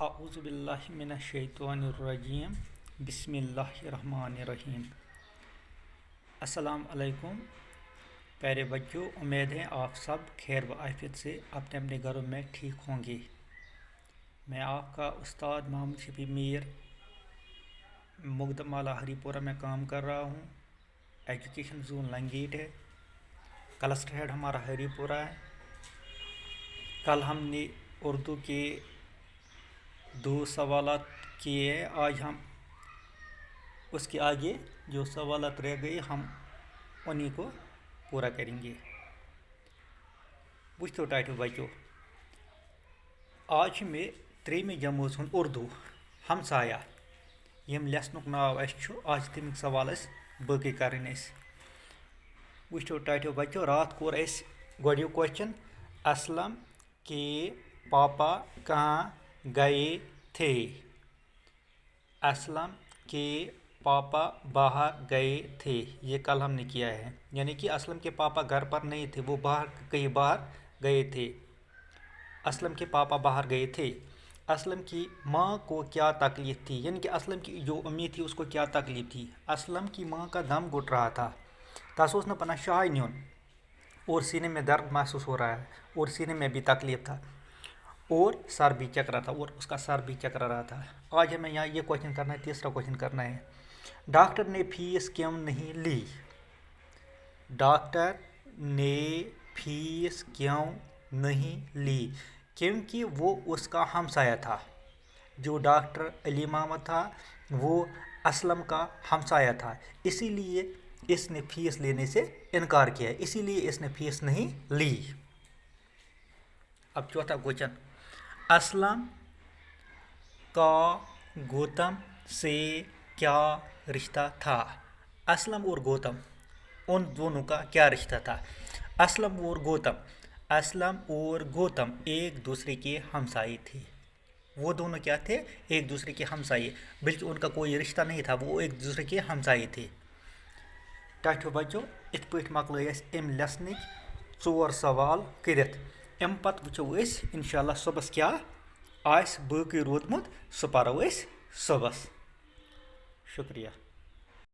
اعوذ باللہ من الشیطان الرجیم بسم اللہ الرحمن الرحیم۔ السلام علیکم پیارے بچوں، امید ہے آپ سب خیر و عافیت سے اپنے اپنے گھروں میں ٹھیک ہوں گے۔ میں آپ کا استاد محمد شفیع میر مقدم والا ہری پورہ میں کام کر رہا ہوں۔ ایجوکیشن زون لنگیٹ ہے، کلسٹر ہیڈ ہمارا ہری پورہ ہے۔ کل ہم نے اردو کے 2 سوالات کیے ہیں، آج ہم اس کے آگے جو سوالات رہ گئے ہم انہیں کو پورا کریں گے۔ وچھو ٹائٹو بچو، آج میں 3 جمٲژ ہُنٛد اردو ہمسایہ یم لیسنُک ناو اَسہِ چھُ، آج چھِ تَمِکۍ سوال اَسہِ باقٕے کَرٕنۍ اَسہِ۔ وچھو ٹائٹو بچو، رات کوٚر اَسہِ گۄڈنیُک کوسچن، اسلم کے پاپا کہاں گئے تھے؟ اسلم کے پاپا باہر گئے تھے، یہ کل ہم نے کیا ہے، یعنی کہ اسلم کے پاپا گھر پر نہیں تھے، وہ کہیں باہر گئے تھے۔ اسلم کے پاپا باہر گئے تھے۔ اسلم کی ماں کو کیا تکلیف تھی؟ یعنی کہ اسلم کی جو امی تھی اس کو کیا تکلیف تھی؟ اسلم کی ماں کا دم گھٹ رہا تھا، تس اوس نہٕ بنان شاہ نیُن اور سینے میں درد محسوس ہو رہا ہے اور سینے میں بھی تکلیف تھا اور سر بھی چکرا تھا اور اس کا سر بھی چکرا رہا تھا۔ آج ہمیں یہاں یہ کوشچن کرنا ہے، تیسرا کوشچن کرنا ہے، ڈاکٹر نے فیس کیوں نہیں لی؟ ڈاکٹر نے فیس کیوں نہیں لی؟ کیونکہ وہ اس کا ہمسایہ تھا۔ جو ڈاکٹر علی محمد تھا وہ اسلم کا ہمسایہ تھا، اسی لیے اس نے فیس لینے سے انکار کیا، اسی لیے اس نے فیس نہیں لی۔ اب چوتھا کوشچن، اسلم کا گوتم سے کیا رشتہ تھا؟ اسلم اور گوتم، ان دونوں کا کیا رشتہ تھا؟ اسلم اور گوتم ایک دوسرے کے ہمسائے تھے۔ وہ دونوں کیا تھے؟ ایک دوسرے کے ہمسائے، بلکہ ان کا کوئی رشتہ نہیں تھا، وہ ایک دوسرے کے ہمسائے تھے۔ ٹائٹو بچو، ات پٲٹھۍ مۄکلٲے اَسہِ اَمہِ لیسنٕکۍ 4 سوال کٔرِتھ۔ اَمہِ پتہٕ وٕچھو أسۍ اِنشاءاللہ صُبحس کیٛاہ آسہِ باقٕے روٗدمُت، سُہ پرو أسۍ صُبحس۔ شُکریہ۔